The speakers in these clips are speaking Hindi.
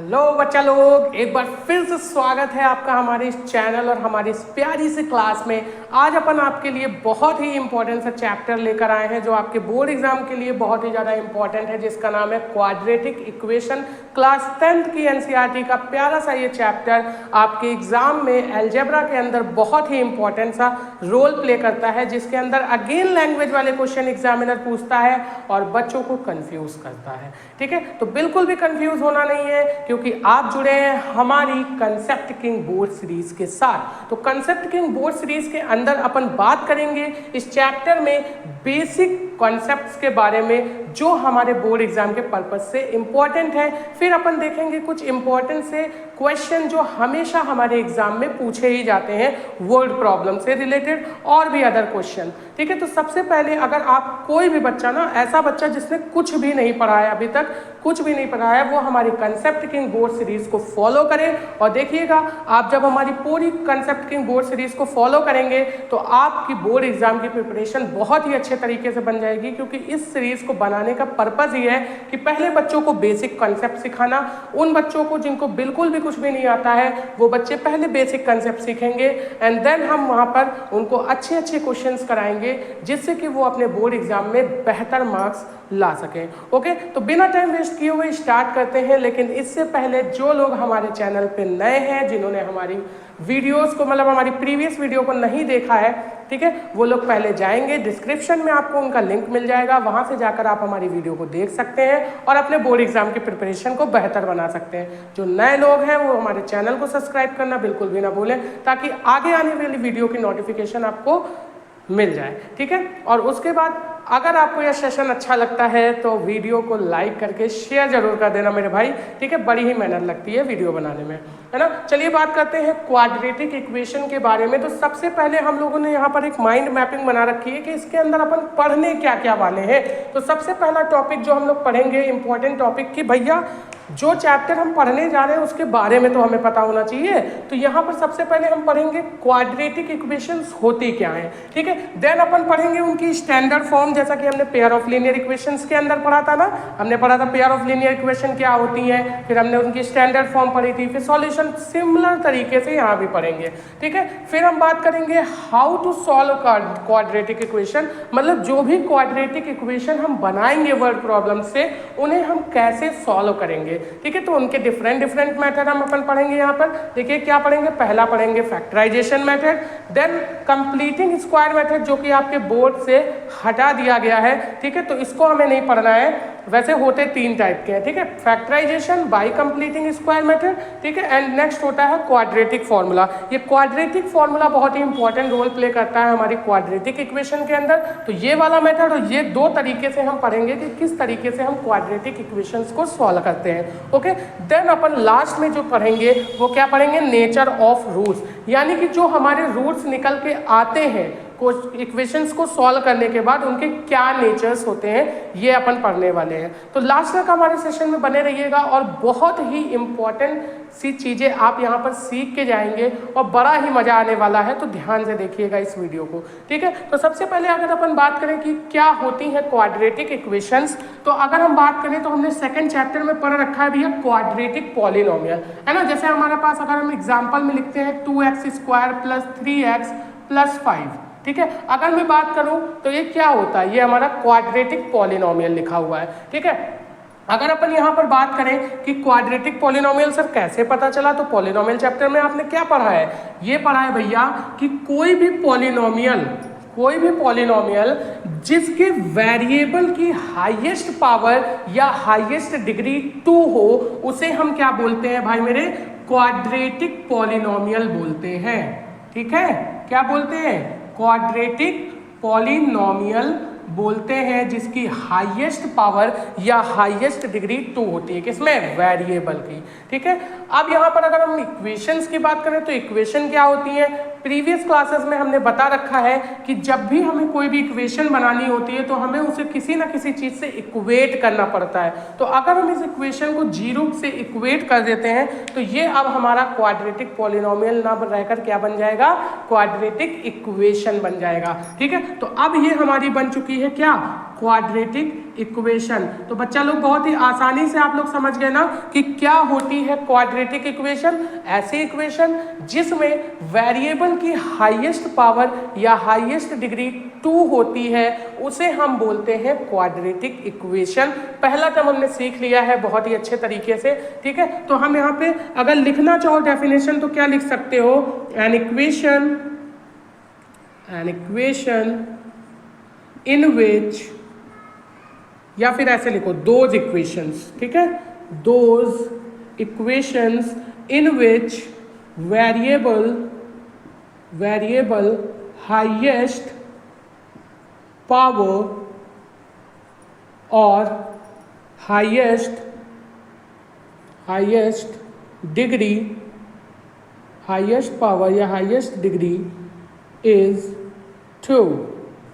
हेलो बच्चा लोग, एक बार फिर से स्वागत है आपका हमारे इस चैनल और हमारी इस प्यारी सी क्लास में। आज अपन आपके लिए बहुत ही इंपॉर्टेंट सा चैप्टर लेकर आए हैं जो आपके बोर्ड एग्जाम के लिए बहुत ही ज़्यादा इंपॉर्टेंट है, जिसका नाम है क्वाड्रेटिक इक्वेशन। क्लास 10th की एनसीईआरटी का प्यारा सा ये चैप्टर आपके एग्जाम में अलजेब्रा के अंदर बहुत ही इंपॉर्टेंट सा रोल प्ले करता है, जिसके अंदर अगेन लैंग्वेज वाले क्वेश्चन एग्जामिनर पूछता है और बच्चों को कंफ्यूज करता है। ठीक है, तो बिल्कुल भी कंफ्यूज होना नहीं है क्योंकि आप जुड़े हैं हमारी कंसेप्ट किंग बोर्ड सीरीज के साथ। तो कंसेप्ट किंग बोर्ड सीरीज के अंदर अपन बात करेंगे इस चैप्टर में बेसिक कॉन्सेप्ट्स के बारे में जो हमारे बोर्ड एग्जाम के पर्पज से इंपॉर्टेंट है। फिर अपन देखेंगे कुछ इंपॉर्टेंट से क्वेश्चन जो हमेशा हमारे एग्जाम में पूछे ही जाते हैं वर्ड प्रॉब्लम से रिलेटेड और भी अदर क्वेश्चन। ठीक है, तो सबसे पहले अगर आप कोई भी बच्चा ना, ऐसा बच्चा जिसने कुछ भी नहीं पढ़ा है, अभी तक कुछ भी नहीं पढ़ा है, वो हमारी कंसेप्ट किंग बोर्ड सीरीज को फॉलो करें। और देखिएगा, आप जब हमारी पूरी कंसेप्ट किंग बोर्ड सीरीज को फॉलो करेंगे तो आपकी बोर्ड एग्जाम की प्रिपरेशन बहुत ही अच्छे तरीके से बन जाएगी, क्योंकि इस सीरीज को बनाने का पर्पज ये है कि पहले बच्चों को बेसिक कंसेप्ट सिखाना। उन बच्चों को जिनको बिल्कुल भी कुछ भी नहीं आता है, वो बच्चे पहले बेसिक कंसेप्ट सीखेंगे एंड देन हम वहाँ पर उनको अच्छे अच्छे क्वेश्चंस कराएंगे जिससे कि वो अपने बोर्ड एग्जाम में बेहतर मार्क्स ला सकें। ओके, तो बिना टाइम वेस्ट किए हुए स्टार्ट करते हैं। लेकिन इससे पहले जो लोग हमारे चैनल पे नए हैं, जिन्होंने हमारी वीडियोस को मतलब हमारी प्रीवियस वीडियो को नहीं देखा है, ठीक है, वो लोग पहले जाएंगे, डिस्क्रिप्शन में आपको उनका लिंक मिल जाएगा, वहां से जाकर आप हमारी वीडियो को देख सकते हैं और अपने बोर्ड एग्जाम की प्रिपरेशन को बेहतर बना सकते हैं। जो नए लोग हैं वो हमारे चैनल को सब्सक्राइब करना बिल्कुल भी ना भूलें, ताकि आगे आने वाली वीडियो की नोटिफिकेशन आपको मिल जाए। ठीक है, और उसके बाद अगर आपको यह सेशन अच्छा लगता है तो वीडियो को लाइक करके शेयर जरूर कर देना मेरे भाई। ठीक है, बड़ी ही मेहनत लगती है वीडियो बनाने में, है ना। चलिए बात करते हैं क्वाड्रेटिक इक्वेशन के बारे में। तो सबसे पहले हम लोगों ने यहाँ पर एक माइंड मैपिंग बना रखी है कि इसके अंदर अपन पढ़ने क्या क्या वाले हैं। तो सबसे पहला टॉपिक जो हम लोग पढ़ेंगे, इंपॉर्टेंट टॉपिक, कि भैया जो चैप्टर हम पढ़ने जा रहे हैं उसके बारे में तो हमें पता होना चाहिए। तो यहाँ पर सबसे पहले हम पढ़ेंगे क्वाड्रेटिक इक्वेशंस होती क्या हैं। ठीक है, देन अपन पढ़ेंगे उनकी स्टैंडर्ड फॉर्म, जैसा कि हमने पेयर ऑफ लीनियर इक्वेशंस के अंदर पढ़ा था ना। हमने पढ़ा था पेयर ऑफ लीनियर इक्वेशन क्या होती है, फिर हमने उनकी स्टैंडर्ड फॉर्म पढ़ी थी, फिर सॉल्यूशन सिमिलर तरीके से यहाँ भी पढ़ेंगे। ठीक है, फिर हम बात करेंगे how to solve quadratic equation, मतलब जो भी क्वाड्रेटिक इक्वेशन हम बनाएंगे वर्ड प्रॉब्लम से, उन्हें हम कैसे सॉल्व करेंगे। ठीक है, तो उनके डिफरेंट मेथड हम अपन पढ़ेंगे। यहाँ पर देखिए क्या पढ़ेंगे, पहला पढ़ेंगे factorization method, then completing square method जो कि आपके बोर्ड से हटा दिया गया है। ठीक है, तो इसको हमें नहीं पढ़ना है, वैसे होते तीन टाइप के हैं। ठीक है, factorization, by completing square method, ठीक है, एंड नेक्स्ट होता है क्वाड्रेटिक फॉर्मूला। ये क्वाड्रेटिक फॉर्मूला बहुत ही इंपॉर्टेंट रोल प्ले करता है हमारी क्वाड्रेटिक इक्वेशन के अंदर। तो ये वाला मेथड और ये दो तरीके से हम पढ़ेंगे कि किस तरीके से हम क्वाड्रेटिक इक्वेशंस को सॉल्व करते हैं। ओके, देन अपन लास्ट में जो पढ़ेंगे वो क्या पढ़ेंगे, नेचर ऑफ रूट्स, यानी कि जो हमारे रूट्स निकल के आते हैं इक्वेशंस को सॉल्व करने के बाद उनके क्या नेचर्स होते हैं, ये अपन पढ़ने वाले हैं। तो लास्ट तक हमारे सेशन में बने रहिएगा और बहुत ही इंपॉर्टेंट सी चीज़ें आप यहाँ पर सीख के जाएंगे और बड़ा ही मज़ा आने वाला है। तो ध्यान से देखिएगा इस वीडियो को। ठीक है, तो सबसे पहले अगर अपन बात करें कि क्या होती हैं क्वाड्रेटिक इक्वेशंस, तो अगर हम बात करें तो हमने सेकंड चैप्टर में पढ़ रखा है भैया क्वाड्रेटिक पॉलिनोमियल, है ना। जैसे हमारे पास अगर हम एग्जाम्पल में लिखते हैं 2x² + 3x + 5, ठीक है, अगर मैं बात करूं तो ये क्या होता है, ये हमारा क्वाड्रेटिक पॉलिनोमियल लिखा हुआ है। ठीक है, अगर अपन यहाँ पर बात करें कि क्वाड्रेटिक पॉलिनोमियल सर कैसे पता चला, तो पॉलिनोमियल चैप्टर में आपने क्या पढ़ा है, ये पढ़ा है भैया कि कोई भी पॉलिनोमियल जिसके वेरिएबल की हाईएस्ट पावर या हाईएस्ट डिग्री 2 हो, उसे हम क्या बोलते हैं भाई मेरे, क्वाड्रेटिक पॉलिनोमियल बोलते हैं। ठीक है, क्या बोलते हैं, क्वाड्रेटिक पॉलिनोमियल बोलते हैं, जिसकी हाईएस्ट पावर या हाईएस्ट डिग्री 2 होती है, किसमें, वेरिएबल की। ठीक है, अब यहाँ पर अगर हम इक्वेशंस की बात करें तो इक्वेशन क्या होती है, प्रीवियस क्लासेस में हमने बता रखा है कि जब भी हमें कोई भी इक्वेशन बनानी होती है तो हमें उसे किसी ना किसी चीज से इक्वेट करना पड़ता है। तो अगर हम इस इक्वेशन को 0 से इक्वेट कर देते हैं तो ये अब हमारा क्वाड्रेटिक पॉलिनोमियल ना रहकर क्या बन जाएगा, क्वाड्रेटिक इक्वेशन बन जाएगा। ठीक है, तो अब ये हमारी बन चुकी है क्या, क्वाड्रेटिक इक्वेशन। तो बच्चा लोग बहुत ही आसानी से आप लोग समझ गए ना कि क्या होती है क्वाड्रेटिक इक्वेशन। ऐसी इक्वेशन जिसमें वेरिएबल की हाईएस्ट पावर या हाईएस्ट डिग्री 2 होती है उसे हम बोलते हैं क्वाड्रेटिक इक्वेशन। पहला टर्म हमने सीख लिया है बहुत ही अच्छे तरीके से, ठीक है। तो हम यहाँ पे अगर लिखना चाहो डेफिनेशन तो क्या लिख सकते हो, एन इक्वेशन इन विच, या फिर ऐसे लिखो दोज इक्वेशंस, ठीक है, those equations in which variable highest power और हाईएस्ट डिग्री, हाईएस्ट पावर या हाईएस्ट डिग्री इज 2,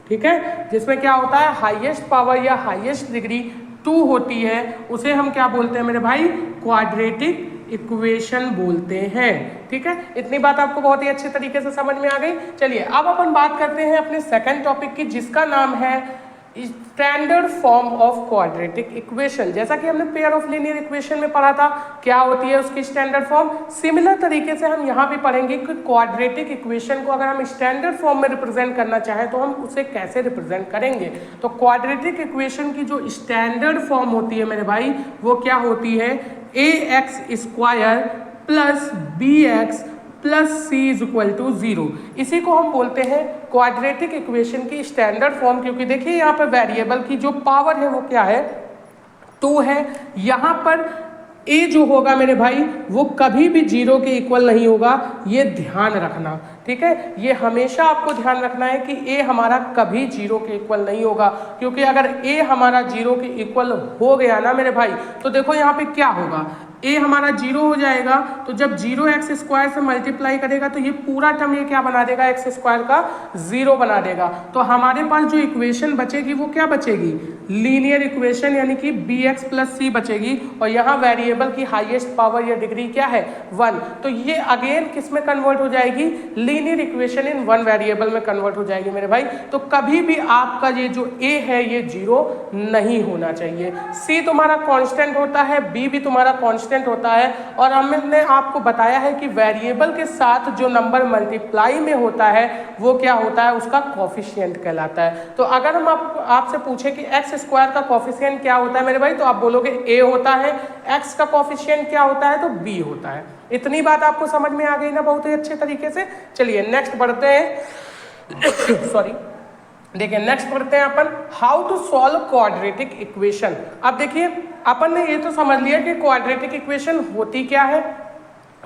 ठीक है। जिसमें क्या होता है, हाईएस्ट पावर या हाईएस्ट डिग्री 2 होती है, उसे हम क्या बोलते हैं मेरे भाई, क्वाड्रेटिक इक्वेशन बोलते हैं, ठीक है। इतनी बात आपको बहुत ही अच्छे तरीके से समझ में आ गई। चलिए अब अपन बात करते हैं अपने सेकंड टॉपिक की, जिसका नाम है standard form of quadratic equation. जैसा कि हमने पेयर ऑफ लीनियर इक्वेशन में पढ़ा था, क्या होती है उसकी स्टैंडर्ड फॉर्म। सिमिलर तरीके से हम यहाँ भी पढ़ेंगे कि क्वाड्रेटिक इक्वेशन को अगर हम स्टैंडर्ड फॉर्म में रिप्रेजेंट करना चाहें तो हम उसे कैसे रिप्रेजेंट करेंगे। तो क्वाड्रेटिक इक्वेशन की जो स्टैंडर्ड फॉर्म होती है मेरे भाई, वो क्या होती है, ax² plus bx plus c is equal to 0। इसी को हम बोलते हैं क्वाड्रेटिक इक्वेशन की स्टैंडर्ड फॉर्म। क्योंकि देखिए यहाँ पर वेरिएबल की जो पावर है वो क्या है, 2 है। यहाँ पर a जो होगा मेरे भाई वो कभी भी 0 के इक्वल नहीं होगा, ये ध्यान रखना, ठीक है। ये हमेशा आपको ध्यान रखना है कि a हमारा कभी 0 के इक्वल नहीं होगा। क्योंकि अगर a हमारा 0 के इक्वल हो गया ना मेरे भाई, तो देखो यहाँ पे क्या होगा, a हमारा 0 हो जाएगा, तो जब 0x² से मल्टीप्लाई करेगा तो ये पूरा टर्म ये क्या बना देगा, x² का 0 बना देगा। तो हमारे पास जो इक्वेशन बचेगी वो क्या बचेगी, लीनियर इक्वेशन, यानी कि bx प्लस c बचेगी। और यहाँ वेरिएबल की हाईएस्ट पावर या डिग्री क्या है, 1। तो ये अगेन किस में कन्वर्ट हो जाएगी, लीनियर इक्वेशन इन 1 वेरिएबल में कन्वर्ट हो जाएगी मेरे भाई। तो कभी भी आपका ये जो a है ये 0 नहीं होना चाहिए। c तुम्हारा कांस्टेंट होता है, b भी तुम्हारा कांस्टेंट होता है। और हमने आपको बताया है कि वेरिएबल के साथ जो नंबर मल्टीप्लाई में होता है वो क्या होता है, उसका कोफिशिएंट कहलाता है। तो अगर हम आपसे पूछे कि x² का कोफिशिएंट क्या होता है मेरे भाई, तो आप बोलोगे a होता है, x का कोफिशिएंट क्या होता है, तो b होता है। इतनी बात आपको समझ में आ गई ना बहुत ही अच्छे तरीके से। चलिए नेक्स्ट बढ़ते हैं सॉरी, देखिए नेक्स्ट पढ़ते हैं अपन, how to solve quadratic equation. अब देखिए अपन ने ये तो समझ लिया कि क्वाड्रेटिक इक्वेशन होती क्या है,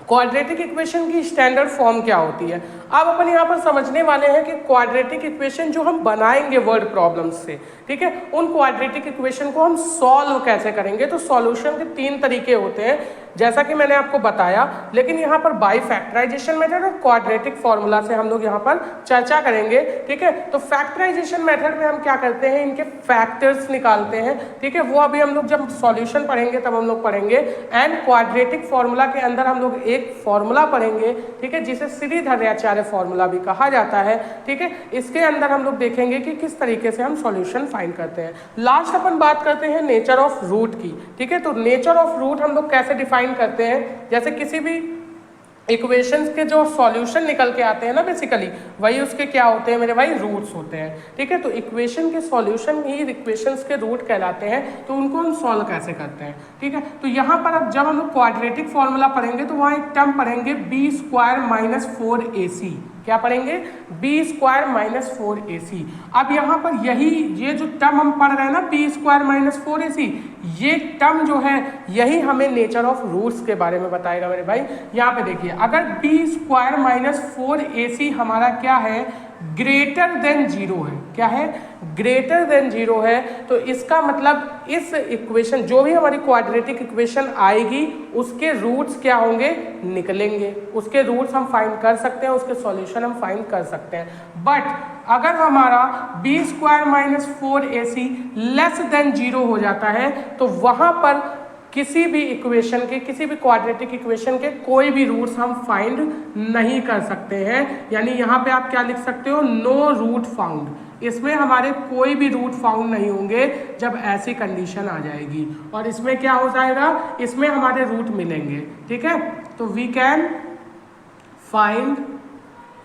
क्वाड्रेटिक इक्वेशन की स्टैंडर्ड फॉर्म क्या होती है। अब अपन यहाँ पर समझने वाले हैं कि क्वाड्रेटिक इक्वेशन जो हम बनाएंगे वर्ड प्रॉब्लम्स से, ठीक है, उन क्वाड्रेटिक इक्वेशन को हम सॉल्व कैसे करेंगे। तो सॉल्यूशन के 3 तरीके होते हैं, जैसा कि मैंने आपको बताया। लेकिन यहाँ पर बाई फैक्टराइजेशन मेथड और क्वाड्रेटिक फॉर्मूला से हम लोग यहाँ पर चर्चा करेंगे, ठीक है। तो फैक्टराइजेशन मेथड में हम क्या करते हैं, इनके फैक्टर्स निकालते हैं, ठीक है। वो अभी हम लोग जब सॉल्यूशन पढ़ेंगे तब हम लोग पढ़ेंगे। एंड क्वाड्रेटिक फॉर्मूला के अंदर हम लोग एक फॉर्मूला पढ़ेंगे, ठीक है, जिसे श्रीधराचार्य फॉर्मूला भी कहा जाता है, ठीक है। इसके अंदर हम लोग देखेंगे कि किस तरीके से हम सॉल्यूशन फाइंड करते हैं। लास्ट अपन बात करते हैं नेचर ऑफ रूट की, ठीक है। तो नेचर ऑफ रूट हम लोग कैसे डिफाइन करते हैं, जैसे किसी भी इक्वेशंस के जो सॉल्यूशन निकल के आते हैं ना, बेसिकली वही उसके क्या होते हैं मेरे भाई, रूट्स होते हैं, ठीक है। तो इक्वेशन के सॉल्यूशन ही इक्वेशंस के रूट कहलाते हैं। तो उनको हम सॉल्व कैसे करते हैं, ठीक है। तो यहाँ पर अब जब हम लोग क्वाड्रेटिक फॉर्मूला पढ़ेंगे तो वहाँ एक टर्म पढ़ेंगे b² - 4ac। क्या पढ़ेंगे, b² - 4ac। अब यहाँ पर ये जो टर्म हम पढ़ रहे हैं ना, b² - 4ac, ये टर्म जो है यही हमें नेचर ऑफ रूट्स के बारे में बताएगा मेरे भाई। यहाँ पे देखिए, अगर b² - 4ac हमारा क्या है, ग्रेटर देन 0 है, क्या है, ग्रेटर देन 0 है, तो इसका मतलब इस इक्वेशन जो भी हमारी क्वाड्रेटिक इक्वेशन आएगी उसके रूट्स क्या होंगे, निकलेंगे। उसके रूट्स हम फाइंड कर सकते हैं, उसके सॉल्यूशन हम फाइंड कर सकते हैं। बट अगर हमारा b² - 4ac लेस देन 0 हो जाता है तो वहाँ पर किसी भी इक्वेशन के, किसी भी क्वाड्रेटिक इक्वेशन के कोई भी रूट्स हम फाइंड नहीं कर सकते हैं। यानी यहाँ पे आप क्या लिख सकते हो, नो रूट फाउंड। इसमें हमारे कोई भी रूट फाउंड नहीं होंगे जब ऐसी कंडीशन आ जाएगी। और इसमें क्या हो जाएगा, इसमें हमारे रूट मिलेंगे। ठीक है, तो we can find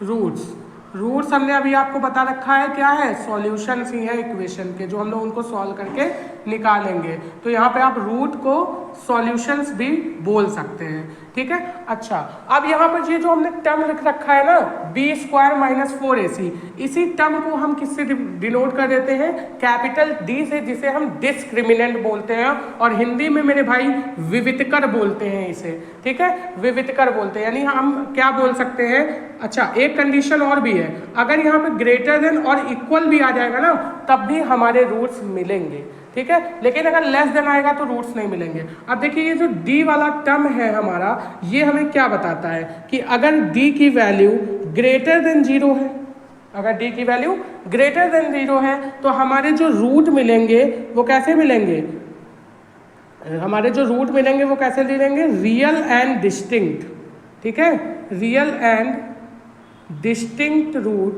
roots. Roots हमने अभी आपको बता रखा है क्या है, सॉल्यूशंस ही है इक्वेशन के, जो हम लोग उनको सॉल्व करके निकालेंगे। तो यहाँ पे आप रूट को सॉल्यूशंस भी बोल सकते हैं। ठीक है, अच्छा अब यहाँ पर ये जो हमने टर्म लिख रखा है ना b² - 4ac, इसी टर्म को हम किससे डिनोट कर देते हैं, कैपिटल D से, जिसे हम डिस्क्रिमिनेंट बोलते हैं और हिंदी में मेरे भाई विवितकर बोलते हैं इसे। ठीक है, विवितकर बोलते हैं, यानी हम क्या बोल सकते हैं। अच्छा एक कंडीशन और भी है, अगर यहाँ पे ग्रेटर देन और इक्वल भी आ जाएगा ना तब भी हमारे रूट्स मिलेंगे। ठीक है, लेकिन अगर लेस देन आएगा तो रूट्स नहीं मिलेंगे। अब देखिए ये जो d वाला टर्म है हमारा, ये हमें क्या बताता है कि अगर d की वैल्यू ग्रेटर देन 0 है, अगर d की वैल्यू ग्रेटर देन 0 है तो हमारे जो रूट मिलेंगे वो कैसे मिलेंगे, हमारे जो रूट मिलेंगे वो कैसे मिलेंगे, रियल एंड डिस्टिंक्ट। ठीक है, real and distinct root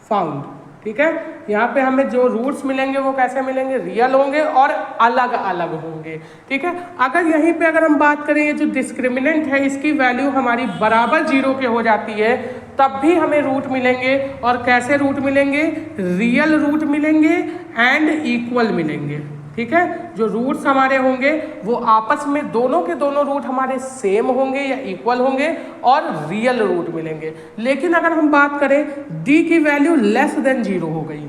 found. ठीक है, यहाँ पे हमें जो रूट्स मिलेंगे वो कैसे मिलेंगे, रियल होंगे और अलग अलग होंगे। ठीक है, अगर यहीं पे अगर हम बात करें ये जो डिस्क्रिमिनेंट है इसकी वैल्यू हमारी बराबर 0 के हो जाती है तब भी हमें रूट मिलेंगे। और कैसे रूट मिलेंगे, रियल रूट मिलेंगे एंड इक्वल मिलेंगे। ठीक है, जो रूट्स हमारे होंगे वो आपस में दोनों के दोनों रूट हमारे सेम होंगे या इक्वल होंगे और रियल रूट मिलेंगे। लेकिन अगर हम बात करें d की वैल्यू लेस देन 0 हो गई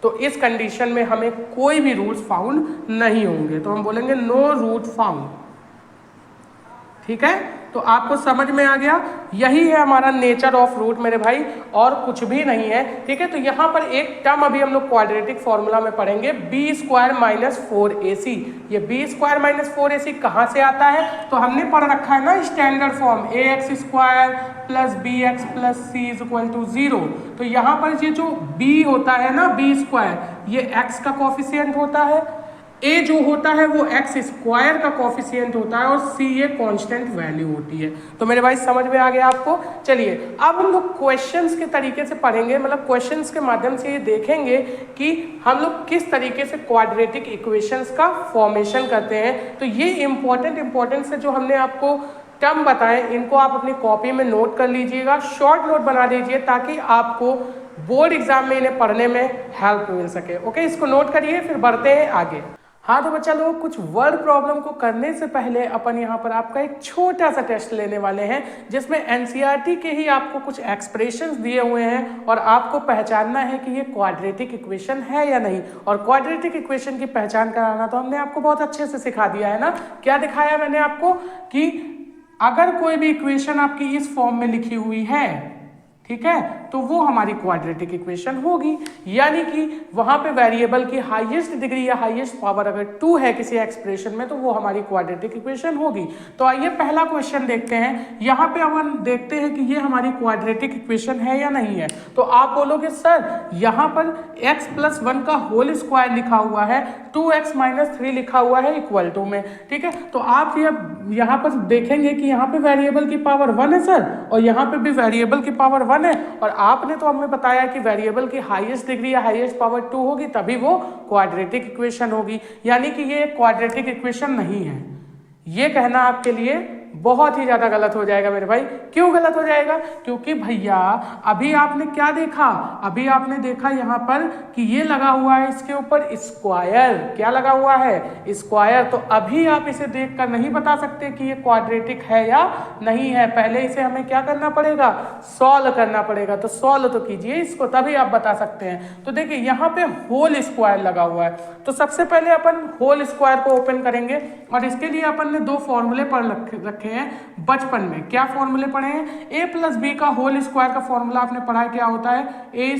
तो इस कंडीशन में हमें कोई भी रूट्स फाउंड नहीं होंगे, तो हम बोलेंगे नो रूट फाउंड। ठीक है, तो आपको समझ में आ गया, यही है हमारा नेचर ऑफ रूट मेरे भाई, और कुछ भी नहीं है। ठीक है, तो यहाँ पर एक टर्म अभी हम लोग क्वाड्रेटिक फॉर्मूला में पढ़ेंगे, b² - 4ac। ये b² - 4ac कहाँ से आता है, तो हमने पढ़ रखा है ना standard form ax² + bx + c = 0। तो यहाँ पर ये जो b होता है ना b², ये x का कोफिशिएंट होता है, a जो होता है वो x² का कोफिशिएंट होता है और c ये कांस्टेंट वैल्यू होती है। तो मेरे भाई समझ में आ गया आपको। चलिए अब हम लोग क्वेश्चंस के तरीके से पढ़ेंगे, मतलब क्वेश्चंस के माध्यम से ये देखेंगे कि हम लोग किस तरीके से क्वाड्रेटिक इक्वेशंस का फॉर्मेशन करते हैं। तो ये इंपॉर्टेंट से जो हमने आपको टर्म बताएं इनको आप अपनी कॉपी में नोट कर लीजिएगा, शॉर्ट नोट बना दीजिए ताकि आपको बोर्ड एग्जाम में इन्हें पढ़ने में हेल्प मिल सके। ओके, इसको नोट करिए, फिर बढ़ते हैं आगे। हाँ तो बच्चा लोग, कुछ वर्ड प्रॉब्लम को करने से पहले अपन यहाँ पर आपका एक छोटा सा टेस्ट लेने वाले हैं जिसमें एनसीईआरटी के ही आपको कुछ एक्सप्रेशंस दिए हुए हैं और आपको पहचानना है कि ये क्वाड्रेटिक इक्वेशन है या नहीं। और क्वाड्रेटिक इक्वेशन की पहचान कराना तो हमने आपको बहुत अच्छे से सिखा दिया है ना। क्या दिखाया मैंने आपको कि अगर कोई भी इक्वेशन आपकी इस फॉर्म में लिखी हुई है, ठीक है, तो वो हमारी क्वाड्रेटिक इक्वेशन होगी, यानी कि वहां पे वेरिएबल की हाईएस्ट डिग्री या हाईएस्ट पावर अगर 2 है किसी एक्सप्रेशन में तो वो हमारी क्वाड्रेटिक इक्वेशन होगी। तो आइए पहला क्वेश्चन देखते हैं। यहाँ पे अपन देखते हैं कि ये हमारी क्वाड्रेटिक इक्वेशन है या नहीं है। तो आप बोलोगे सर यहाँ पर x + 1 का होल स्क्वायर लिखा हुआ है, 2x - 3 लिखा हुआ है इक्वल टू में। ठीक है, तो आप यहाँ पर देखेंगे कि यहाँ पे वेरिएबल की पावर 1 है सर, और यहाँ पे भी वेरिएबल की पावर 1 है, और आपने तो हमें बताया कि वेरिएबल की हाईएस्ट डिग्री या हाईएस्ट पावर 2 होगी तभी वो क्वाड्रेटिक इक्वेशन होगी, यानी कि ये क्वाड्रेटिक इक्वेशन नहीं है। ये कहना आपके लिए बहुत ही ज्यादा गलत हो जाएगा मेरे भाई। क्यों गलत हो जाएगा? क्योंकि भैया अभी आपने क्या देखा, अभी आपने देखा यहाँ पर कि ये लगा हुआ है इसके ऊपर स्क्वायर। क्या लगा हुआ है? स्क्वायर। तो अभी आप इसे देखकर नहीं बता सकते कि ये क्वाड्रेटिक है या नहीं है, पहले इसे हमें क्या करना पड़ेगा? सॉल्व करना पड़ेगा। तो सॉल्व तो कीजिए इसको, तभी आप बता सकते हैं। तो देखिए यहाँ पे होल स्क्वायर लगा हुआ है, तो सबसे पहले अपन होल स्क्वायर को ओपन करेंगे और इसके लिए अपन ने 2 फॉर्मूले पढ़ रखे हैं बचपन में। क्या फॉर्मूले पढ़े हैं? a + b का होल स्क्वायर का फॉर्मूला आपने पढ़ा है, क्या होता है? a²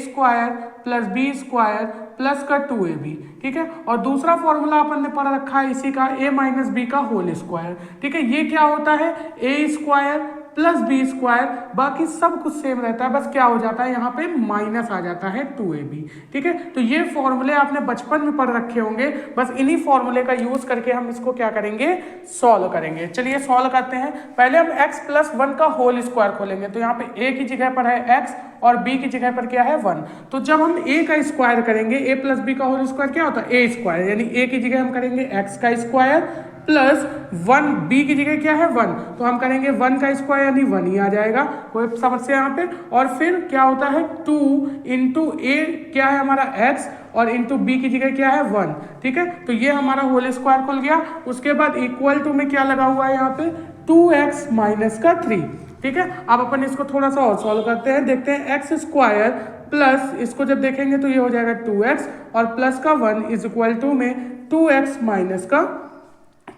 + b² प्लस का 2ab। ठीक है, और दूसरा फॉर्मूला अपन ने पढ़ रखा है इसी का, a - b का होल स्क्वायर। ठीक है, ये क्या होता है? a² प्लस बी स्क्वायर, बाकी सब कुछ सेम रहता है, बस क्या हो जाता है यहाँ पे माइनस आ जाता है 2ab। ठीक है, तो ये फॉर्मूले आपने बचपन में पढ़ रखे होंगे, बस इन्हीं फॉर्मूले का यूज करके हम इसको क्या करेंगे, सॉल्व करेंगे। चलिए सॉल्व करते हैं। पहले हम x प्लस 1 का होल स्क्वायर खोलेंगे, तो यहाँ पे a की जगह पर है x और b की जगह पर क्या है 1। तो जब हम a का स्क्वायर करेंगे, a प्लस b का होल स्क्वायर क्या होता है, a स्क्वायर, यानी a की जगह हम करेंगे x का स्क्वायर प्लस 1, b की जगह क्या है 1, तो हम करेंगे 1 का स्क्वायर यानी 1 ही आ जाएगा, कोई समस्या यहाँ पे। और फिर क्या होता है 2 इंटू a क्या है हमारा x और इंटू b की जगह क्या है 1। ठीक है, तो ये हमारा होल स्क्वायर खुल गया। उसके बाद इक्वल टू में क्या लगा हुआ है यहाँ पे 2x माइनस का 3। ठीक है, अब अपन इसको थोड़ा सा और सॉल्व करते हैं, देखते हैं एक्स स्क्वायर प्लस इसको जब देखेंगे तो ये हो जाएगा 2x और प्लस का 1 इज इक्वल टू में 2x माइनस का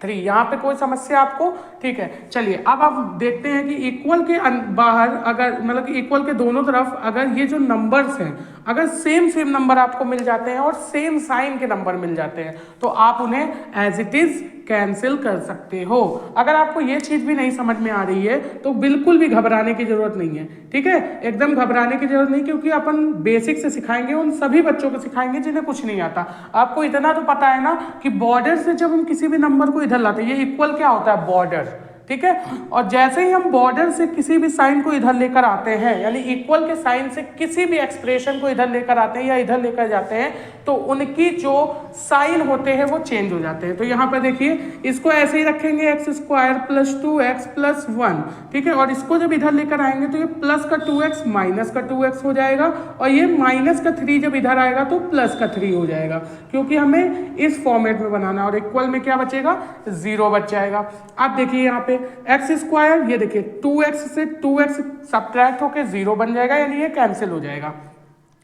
3। यहाँ पे कोई समस्या आपको? ठीक है, चलिए अब आप देखते हैं कि इक्वल के बाहर अगर मतलब कि इक्वल के दोनों तरफ अगर ये जो नंबर्स हैं अगर सेम नंबर आपको मिल जाते हैं और सेम साइन के नंबर मिल जाते हैं तो आप उन्हें एज इट इज कैंसिल कर सकते हो। अगर आपको ये चीज भी नहीं समझ में आ रही है तो बिल्कुल भी घबराने की जरूरत नहीं है। ठीक है, एकदम घबराने की जरूरत नहीं, क्योंकि अपन बेसिक से सिखाएंगे, उन सभी बच्चों को सिखाएंगे जिन्हें कुछ नहीं आता। आपको इतना तो पता है ना कि बॉर्डर से जब हम किसी भी नंबर को इधर लाते हैं, ये इक्वल क्या होता है, बॉर्डर। ठीक है, और जैसे ही हम बॉर्डर से किसी भी साइन को इधर लेकर आते हैं, यानी इक्वल के साइन से किसी भी एक्सप्रेशन को इधर लेकर आते हैं या इधर लेकर जाते हैं, तो उनकी जो साइन होते हैं वो चेंज हो जाते हैं। तो यहाँ पर देखिए, इसको ऐसे ही रखेंगे x square plus 2x plus 1। ठीक है, और इसको जब इधर लेकर आएंगे तो ये प्लस का 2x माइनस का 2x हो जाएगा, और ये माइनस का 3 जब इधर आएगा तो प्लस का 3 हो जाएगा, क्योंकि हमें इस फॉर्मेट में बनाना। और इक्वल में क्या बचेगा, 0 बच जाएगा। अब देखिए यहाँ पे एक्स स्क्वायर, ये देखिए 2x से 2x सब्ट्रैक्ट होकर 0 बन जाएगा, यानी ये कैंसिल हो जाएगा।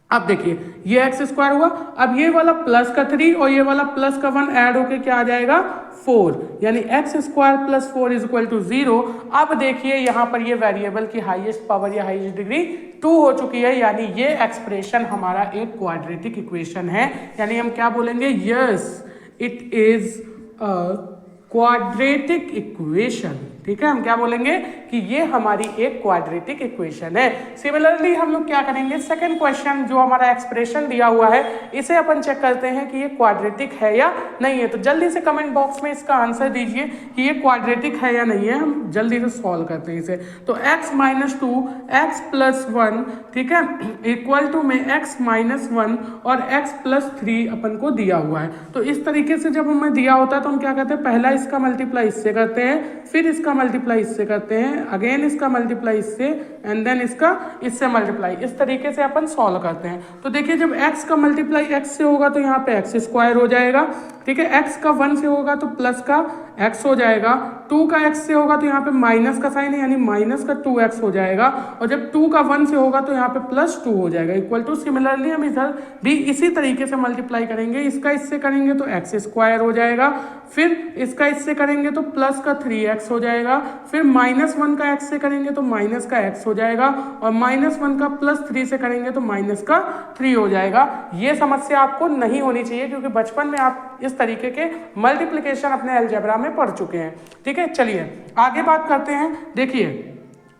अब देखिए ये एक्स स्क्वायर हुआ, अब ये वाला प्लस का 3 और ये वाला प्लस का 1 ऐड होके क्या आ जाएगा 4, यानी x square plus 4 is equal to 0। अब देखिए यहाँ पर ये वेरिएबल की हाईएस्ट पावर या हाईएस्ट डिग्री 2 हो चुकी है, यानी ये एक्सप्रेशन हमारा एक क्वाड्रेटिक इक्वेशन है। यानी हम क्या बोलेंगे, yes it is a quadratic equation. ठीक है, हम क्या बोलेंगे कि ये हमारी एक क्वाड्रेटिक इक्वेशन है। सिमिलरली हम लोग क्या करेंगे, सेकंड क्वेश्चन जो हमारा एक्सप्रेशन दिया हुआ है इसे अपन चेक करते हैं कि ये क्वाड्रेटिक है या नहीं है। तो जल्दी से कमेंट बॉक्स में इसका आंसर दीजिए कि ये क्वाड्रेटिक है या नहीं है, हम जल्दी से सॉल्व करते हैं इसे। तो x माइनस 2 x प्लस 1, ठीक है, इक्वल टू में x माइनस 1 और x प्लस 3 अपन को दिया हुआ है। तो इस तरीके से जब हमें दिया होता है तो हम क्या करते हैं, पहला इसका मल्टीप्लाई इससे करते हैं, फिर इसका मल्टीप्लाई इससे करते हैं, अगेन इसका मल्टीप्लाई इससे, एंड देन इसका इससे मल्टीप्लाई। इस तरीके से अपन सॉल्व करते हैं। तो देखिए जब x का मल्टीप्लाई x से होगा तो यहाँ पे x स्क्वायर हो जाएगा। ठीक है, x का 1 से होगा तो प्लस का x हो जाएगा, 2 का x से होगा तो यहाँ पे माइनस का साइन है यानी माइनस का 2x हो जाएगा, और जब 2 का 1 से होगा तो यहाँ पे प्लस 2 हो जाएगा इक्वल टू। सिमिलरली हम इधर भी इसी तरीके से मल्टीप्लाई करेंगे, इसका इससे करेंगे तो x स्क्वायर हो जाएगा, फिर इसका इससे करेंगे तो प्लस का 3x हो जाएगा, फिर माइनस 1 का x से करेंगे तो माइनस का x हो जाएगा, और माइनस 1 का प्लस 3 से करेंगे तो माइनस का 3 हो जाएगा। ये समस्या आपको नहीं होनी चाहिए क्योंकि बचपन में आप इस तरीके के मल्टीप्लिकेशन अपने अलजेब्रा में पढ़ चुके हैं। ठीक है, चलिए आगे बात करते हैं। देखिए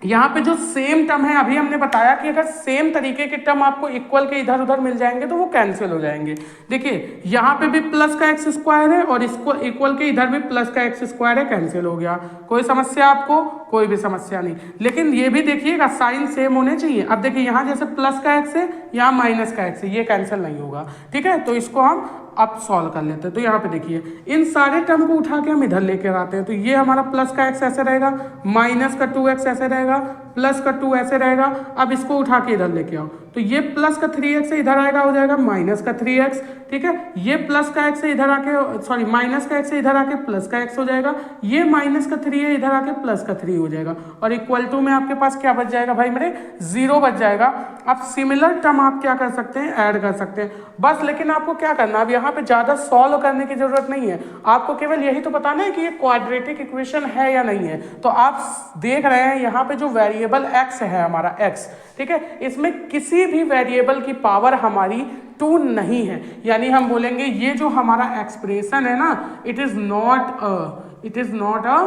यहाँ पे जो सेम टर्म है, अभी हमने बताया कि अगर सेम तरीके के टर्म आपको इक्वल के इधर उधर मिल जाएंगे तो वो कैंसिल हो जाएंगे। देखिए यहाँ पे भी प्लस का एक्स स्क्वायर है और इसको इक्वल के इधर भी प्लस का एक्स स्क्वायर है, कैंसिल हो गया। कोई समस्या आपको? कोई भी समस्या नहीं। लेकिन ये भी देखिएगा साइन सेम होने चाहिए। अब देखिए यहाँ जैसे प्लस का एक्स है, यहाँ माइनस का एक्स है, ये कैंसिल नहीं होगा। ठीक है, तो इसको हम अब सॉल्व कर लेते हैं। तो यहाँ पे देखिए इन सारे टर्म को उठा के हम इधर लेकर आते हैं। तो ये हमारा प्लस का x ऐसे रहेगा, माइनस का 2x ऐसे रहेगा, प्लस का 2 ऐसे रहेगा। अब इसको उठा के इधर लेके आओ तो ये प्लस का 3x से इधर आएगा, हो जाएगा माइनस का 3x। ठीक है, ये प्लस का x से इधर आके सॉरी माइनस का x से इधर आके प्लस का x हो जाएगा, ये माइनस का 3 है इधर आके प्लस का 3 हो जाएगा, और इक्वल टू में आपके पास क्या बच जाएगा भाई मेरे, 0 बच जाएगा। अब सिमिलर टर्म आप क्या कर सकते हैं, ऐड कर सकते हैं बस। लेकिन आपको क्या करना है, अब यहाँ पे ज्यादा सॉल्व करने की जरूरत नहीं है, आपको केवल यही तो बताना है कि ये क्वाड्रेटिक इक्वेशन है या नहीं है। तो आप देख रहे हैं यहाँ पे जो वेरिएबल x है हमारा x, ठीक है, इसमें किसी भी वेरिएबल की पावर हमारी 2 नहीं है, यानी हम बोलेंगे ये जो हमारा एक्सप्रेशन है ना, it is not a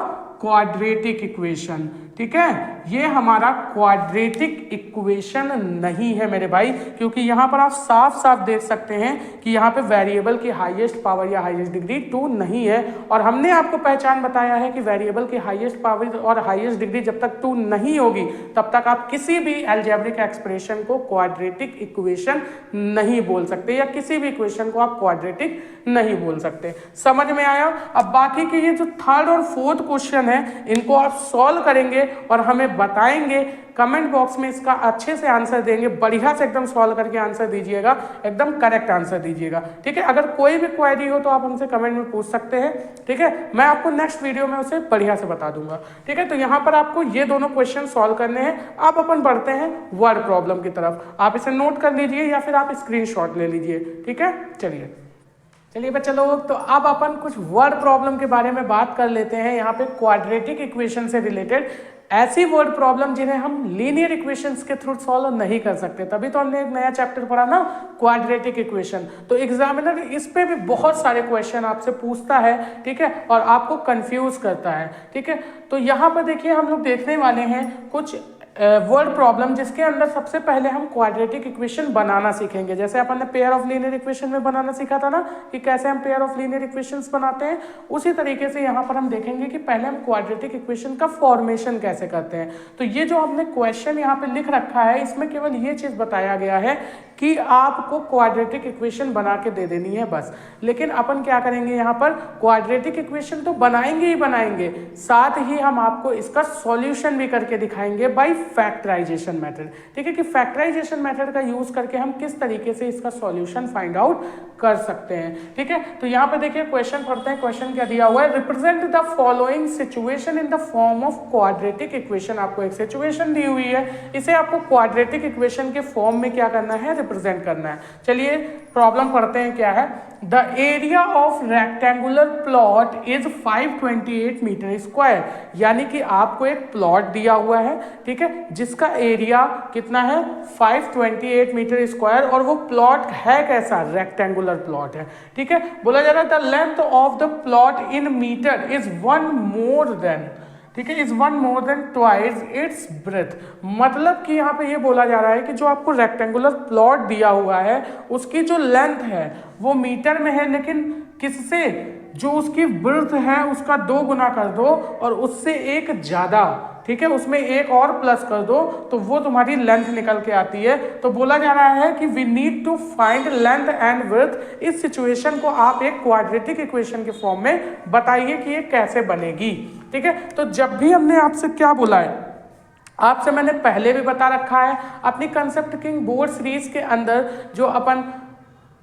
quadratic equation. ठीक है, ये हमारा क्वाड्रेटिक इक्वेशन नहीं है मेरे भाई, क्योंकि यहाँ पर आप साफ साफ देख सकते हैं कि यहाँ पे वेरिएबल की हाईएस्ट पावर या हाईएस्ट डिग्री 2 नहीं है। और हमने आपको पहचान बताया है कि वेरिएबल की हाईएस्ट पावर और हाईएस्ट डिग्री जब तक 2 नहीं होगी तब तक आप किसी भी अलजेब्रिक एक्सप्रेशन को क्वाड्रेटिक इक्वेशन नहीं बोल सकते, या किसी भी इक्वेशन को आप क्वाड्रेटिक नहीं बोल सकते। समझ में आया? अब बाकी के ये जो थर्ड और फोर्थ क्वेश्चन है इनको आप सॉल्व करेंगे और हमें बताएंगे, कमेंट बॉक्स में इसका अच्छे से आंसर देंगे, बढ़िया से एकदम सॉल्व करके आंसर दीजिएगा, एकदम करेक्ट आंसर दीजिएगा। ठीक है, अगर कोई भी क्वेरी हो तो आप हमसे कमेंट में पूछ सकते हैं। ठीक है, मैं आपको नेक्स्ट वीडियो में उसे बढ़िया से बता दूंगा। ठीक है, तो यहाँ पर आपको ये दोनों क्वेश्चन सॉल्व करने हैं। अब अपन बढ़ते हैं वर्ड प्रॉब्लम की तरफ। आप इसे नोट कर लीजिए या फिर आप स्क्रीनशॉट ले लीजिए। ठीक है, चलिए बच्चे लोग, तो अब अपन कुछ वर्ड प्रॉब्लम के बारे में बात कर लेते हैं। यहाँ पे क्वाड्रेटिक इक्वेशन से रिलेटेड ऐसी वर्ड प्रॉब्लम जिन्हें हम लीनियर इक्वेशंस के थ्रू सॉल्व नहीं कर सकते। तभी तो हमने एक नया चैप्टर पढ़ा ना, क्वाड्रेटिक इक्वेशन। तो एग्जामिनर इस पे भी बहुत सारे क्वेश्चन आपसे पूछता है, ठीक है, और आपको कंफ्यूज करता है। ठीक है, तो यहाँ पर देखिए हम लोग देखने वाले हैं कुछ वर्ड प्रॉब्लम जिसके अंदर सबसे पहले हम क्वाड्रेटिक इक्वेशन बनाना सीखेंगे। जैसे अपन ने पेयर ऑफ लीनियर इक्वेशन में बनाना सीखा था ना कि कैसे हम पेयर ऑफ लीनियर इक्वेशंस बनाते हैं, उसी तरीके से यहाँ पर हम देखेंगे कि पहले हम क्वाड्रेटिक इक्वेशन का फॉर्मेशन कैसे करते हैं। तो ये जो हमने क्वेश्चन यहाँ पे लिख रखा है इसमें केवल ये चीज बताया गया है कि आपको क्वाड्रेटिक इक्वेशन बना के दे देनी है बस। लेकिन अपन क्या करेंगे, यहाँ पर क्वाड्रेटिक इक्वेशन तो बनाएंगे ही बनाएंगे, साथ ही हम आपको इसका सॉल्यूशन भी करके दिखाएंगे बाय फैक्टराइजेशन मेथड। ठीक है, कि फैक्टराइजेशन मेथड का यूज करके हम किस तरीके से इसका सॉल्यूशन फाइंड आउट कर सकते हैं। ठीक है, तो यहाँ पे देखिए क्वेश्चन पढ़ते हैं। क्वेश्चन क्या दिया हुआ है, represent the following situation in the form of quadratic equation. आपको एक सिचुएशन दी हुई है, इसे आपको क्वाड्रेटिक इक्वेशन के फॉर्म में क्या करना है, रिप्रेजेंट करना है। चलिए प्रॉब्लम पढ़ते हैं क्या है। The area of rectangular plot is 528 metre square. यानी कि आपको एक प्लॉट दिया हुआ है, ठीक है, जिसका एरिया कितना है, 528 मीटर स्क्वायर, और वो प्लॉट है कैसा, रेक्टेंगुलर प्लॉट है। ठीक है, बोला जा रहा है the length of the plot in metre is 1 more than, ठीक है, is 1 more than twice its breadth. मतलब कि यहाँ पे ये बोला जा रहा है कि जो आपको रेक्टेंगुलर प्लॉट दिया हुआ है उसकी जो लेंथ है वो मीटर में है, लेकिन किससे, जो उसकी ब्रेथ है उसका 2 गुना कर दो और उससे एक ज्यादा, ठीक है, उसमें एक और प्लस कर दो तो वो तुम्हारी लेंथ निकल के आती है। तो बोला जा रहा है कि we need to find length and width. इस सिचुएशन को आप एक क्वाड्रेटिक इक्वेशन के फॉर्म में बताइए कि ये कैसे बनेगी। ठीक है, तो जब भी हमने आपसे क्या बोला है, आपसे मैंने पहले भी बता रखा है अपनी कंसेप्ट किंग बोर्ड सीरीज के अंदर जो अपन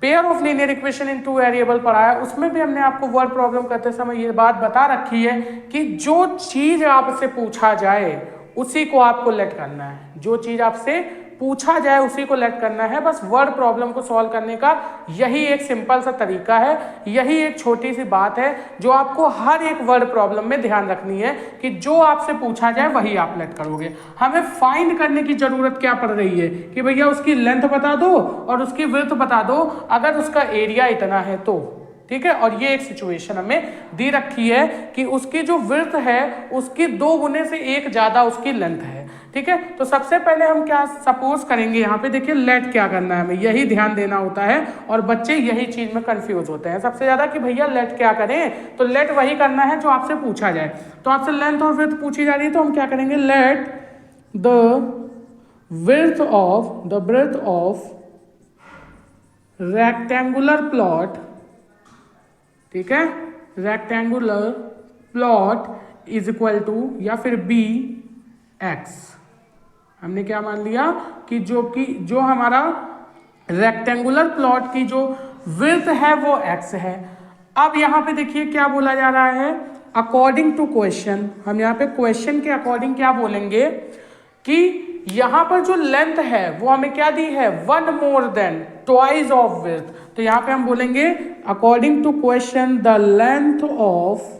pair of linear equation in 2 variable पढ़ा है, उसमें भी हमने आपको वर्ड प्रॉब्लम करते समय ये बात बता रखी है कि जो चीज आपसे पूछा जाए उसी को आपको लेट करना है। जो चीज आपसे पूछा जाए उसी को लेट करना है। बस वर्ड प्रॉब्लम को सॉल्व करने का यही एक सिंपल सा तरीका है, यही एक छोटी सी बात है जो आपको हर एक वर्ड प्रॉब्लम में ध्यान रखनी है कि जो आपसे पूछा जाए वही आप लेट करोगे। हमें फाइंड करने की जरूरत क्या पड़ रही है कि भैया उसकी लेंथ बता दो और उसकी विड्थ बता दो, अगर उसका एरिया इतना है तो। ठीक है, और ये एक सिचुएशन हमें दी रखी है कि उसकी जो विड्थ है उसकी 2 गुने से एक ज्यादा उसकी लेंथ है। ठीक है, तो सबसे पहले हम क्या सपोज करेंगे, यहाँ पे देखिए लेट क्या करना है, हमें यही ध्यान देना होता है और बच्चे यही चीज में कंफ्यूज होते हैं सबसे ज्यादा कि भैया लेट क्या करें। तो लेट वही करना है जो आपसे पूछा जाए। तो आपसे लेंथ और विड्थ पूछी जा रही है तो हम क्या करेंगे, let the width of the breadth of rectangular plot, ठीक है, rectangular plot is equal to या फिर बी एक्स। हमने क्या मान लिया कि जो हमारा रेक्टेंगुलर प्लॉट की जो विड्थ है वो एक्स है। अब यहाँ पे देखिए क्या बोला जा रहा है, अकॉर्डिंग टू क्वेश्चन। हम यहाँ पे क्वेश्चन के अकॉर्डिंग क्या बोलेंगे कि यहाँ पर जो लेंथ है वो हमें क्या दी है, 1 more than twice of width. तो यहाँ पे हम बोलेंगे according to question the length of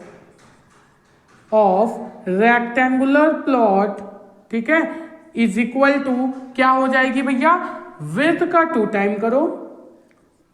rectangular plot, ठीक है, इज इक्वल टू क्या हो जाएगी भैया, विड्थ का 2 टाइम करो।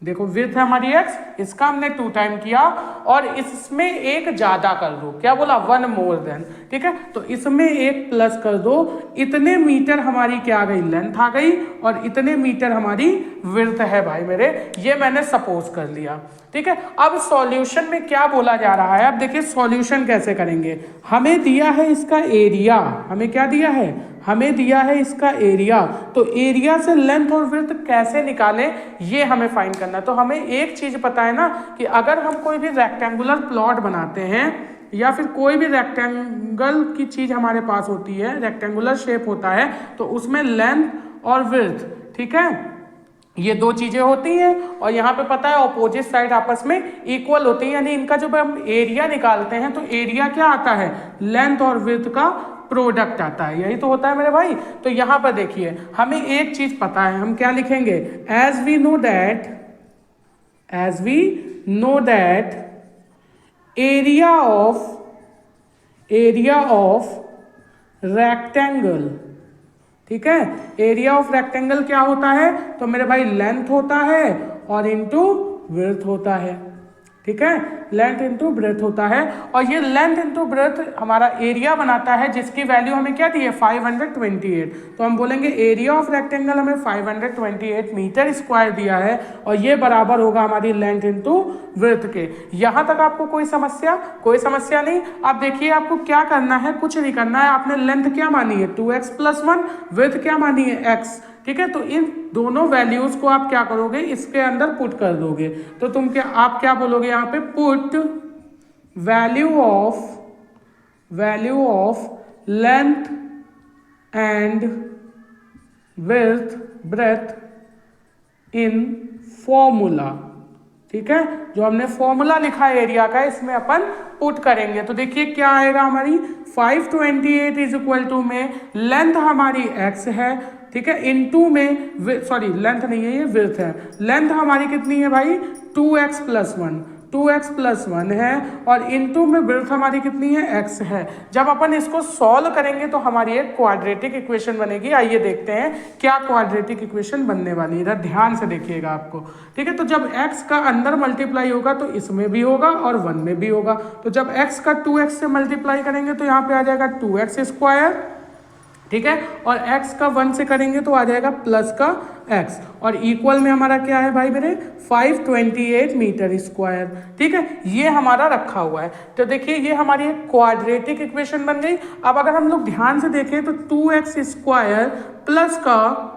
देखो विड्थ है हमारी x, इसका हमने 2 टाइम किया और इसमें एक ज्यादा कर दो, क्या बोला, 1 मोर देन। ठीक है। तो इसमें एक प्लस कर दो, इतने मीटर हमारी क्या आ गई, लेंथ आ गई, और इतने मीटर हमारी विड्थ है भाई मेरे, ये मैंने सपोज कर लिया। ठीक है। अब सॉल्यूशन में क्या बोला जा रहा है, अब देखिए सॉल्यूशन कैसे करेंगे। हमें दिया है इसका एरिया, हमें क्या दिया है, हमें दिया है इसका एरिया, तो एरिया से लेंथ और विड्थ कैसे निकालें ये हमें फाइंड करना है। तो हमें एक चीज पता है ना कि अगर हम कोई भी रेक्टेंगुलर प्लॉट बनाते हैं या फिर कोई भी रेक्टेंगल की चीज हमारे पास होती है, रेक्टेंगुलर शेप होता है, तो उसमें लेंथ और विड्थ, ठीक है, ये दो चीजें होती हैं, और यहाँ पे पता है ऑपोजिट साइड आपस में इक्वल होती है, यानी इनका जब हम एरिया निकालते हैं तो एरिया क्या आता है, लेंथ और विड्थ का प्रोडक्ट आता है, यही तो होता है मेरे भाई। तो यहाँ पर देखिए हमें एक चीज पता है, हम क्या लिखेंगे, as we know that area of rectangle, ठीक है, एरिया ऑफ रेक्टेंगल क्या होता है, तो मेरे भाई लेंथ होता है और इनटू विड्थ होता है, ठीक है, लेंथ इंटू ब्रेथ होता है, और ये लेंथ इंटू ब्रेथ हमारा एरिया बनाता है, जिसकी वैल्यू हमें क्या दी है, 528। तो हम बोलेंगे एरिया ऑफ रेक्टेंगल हमें 528 मीटर स्क्वायर दिया है, और ये बराबर होगा हमारी लेंथ इंटू ब्रेथ के। यहां तक आपको कोई समस्या नहीं। अब देखिए आपको क्या करना है, कुछ नहीं करना है, आपने लेंथ क्या मानी है 2x+1, ब्रेथ क्या मानी है x, ठीक है। तो इन दोनों वैल्यूज को आप क्या करोगे, इसके अंदर पुट कर दोगे, तो आप क्या बोलोगे यहाँ पे, put value of length and width breadth in formula, ठीक है, जो हमने फॉर्मूला लिखा है एरिया का, इसमें अपन पुट करेंगे। तो देखिए क्या आएगा, हमारी 528 इज इक्वल टू में लेंथ हमारी x है, ठीक है, इनटू में, सॉरी लेंथ नहीं है ये विड्थ है, लेंथ हमारी कितनी है भाई 2x+1 है, और इनटू में विड्थ हमारी कितनी है x है। जब अपन इसको सॉल्व करेंगे तो हमारी एक क्वाड्रेटिक इक्वेशन बनेगी। आइए देखते हैं क्या क्वाड्रेटिक इक्वेशन बनने वाली है, इधर ध्यान से देखिएगा आपको, ठीक है। तो जब x का अंदर मल्टीप्लाई होगा तो इसमें भी होगा और 1 में भी होगा, तो जब x का 2x से मल्टीप्लाई करेंगे तो यहाँ पे आ जाएगा 2x², ठीक है, और x का 1 से करेंगे तो आ जाएगा प्लस का x, और इक्वल में हमारा क्या है भाई मेरे 528 मीटर स्क्वायर, ठीक है, ये हमारा रखा हुआ है। तो देखिए ये हमारी एक क्वाड्रेटिक इक्वेशन बन गई। अब अगर हम लोग ध्यान से देखें तो 2x² प्लस का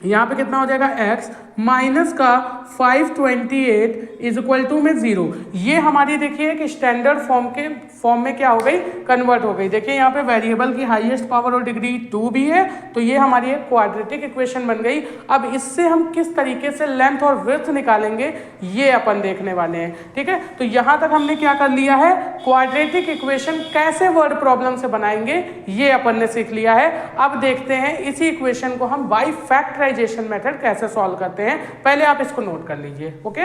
यहाँ पे कितना हो जाएगा x माइनस का 528 इज इक्वल टू में 0, ये हमारी देखिए एक स्टैंडर्ड फॉर्म में क्या हो गई, कन्वर्ट हो गई। देखिए यहाँ पे वेरिएबल की हाईएस्ट पावर और डिग्री 2 भी है, तो ये हमारी एक क्वाड्रेटिक इक्वेशन बन गई। अब इससे हम किस तरीके से लेंथ और विड्थ निकालेंगे ये अपन देखने वाले हैं, ठीक है। तो यहाँ तक हमने क्या कर लिया है, क्वाड्रेटिक इक्वेशन कैसे वर्ड प्रॉब्लम से बनाएंगे ये अपन ने सीख लिया है। अब देखते हैं इसी इक्वेशन को हम बाय फैक्टराइजेशन मेथड कैसे सॉल्व करते हैं, पहले आप इसको नोट कर लीजिए, ओके।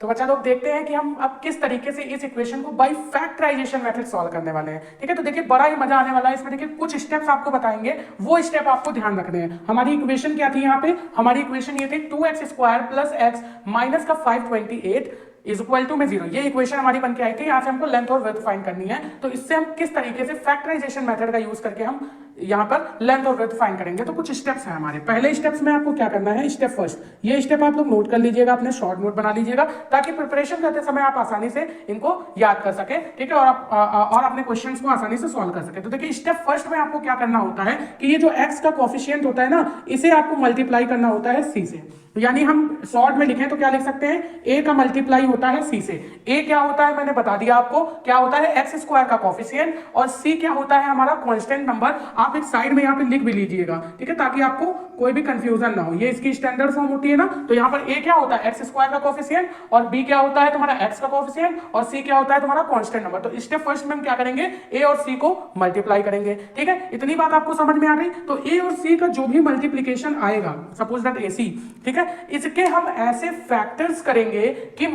तो बच्चा लोग देखते हैं कि हम अब किस तरीके से इस इक्वेशन को बाय फैक्टराइजेशन मेथड सॉल्व करने वाले हैं, ठीक है। तो देखिए बड़ा ही मजा आने वाला है इसमें। देखिए कुछ स्टेप्स आपको बताएंगे, वो स्टेप आपको ध्यान रखने हैं। हमारी इक्वेशन क्या थी, यहाँ पे हमारी इक्वेशन ये थी 2x² प्लस x माइनस का 528 इज इक्वल टू में 0, ये इक्वेशन हमारी बन के आई थी। यहाँ से हमको लेंथ और विड्थ फाइंड करनी है, तो इससे हम किस तरीके से फैक्टराइजेशन मेथड का यूज करके हम यहाँ पर लेंथ और विड्थ फाइंड करेंगे। तो कुछ स्टेप्स हैं हमारे। पहले स्टेप्स में आपको क्या करना है, स्टेप फर्स्ट, ये स्टेप आप लोग नोट कर लीजिएगा, अपने शॉर्ट नोट बना लीजिएगा, ताकि प्रिपरेशन करते समय आप आसानी से इनको याद कर सके, ठीक है, और अपने क्वेश्चंस को आसानी से सॉल्व कर सके। तो देखिए स्टेप फर्स्ट में आपको क्या करना होता है कि ये जो x का कोफिशिएंट होता है ना, इसे आपको मल्टीप्लाई करना होता है c से। यानी हम शॉर्ट में लिखें तो क्या लिख सकते हैं, a का मल्टीप्लाई होता है c से। a क्या होता है मैंने बता दिया आपको, क्या होता है x² का कोफिशिएंट, और c क्या होता है हमारा कांस्टेंट नंबर। आप एक साइड में यहाँ पे लिख भी लीजिएगा, ठीक है, ताकि आपको कोई भी कंफ्यूजन ना हो। ये इसकी स्टैंडर्ड फॉर्म होती है ना, तो यहाँ पर a क्या होता है x² का कोफिशिएंट, और b क्या होता है तुम्हारा x का कोफिशिएंट, और c क्या होता है तुम्हारा कांस्टेंट नंबर। तो स्टेप फर्स्ट में हम क्या करेंगे, a और c को मल्टीप्लाई करेंगे, ठीक है। इतनी बात आपको समझ में आ गई। तो a और c का जो भी मल्टीप्लीकेशन आएगा, सपोज दैट ac, ठीक है, इसके हम ऐसे फैक्टर्स करेंगे कि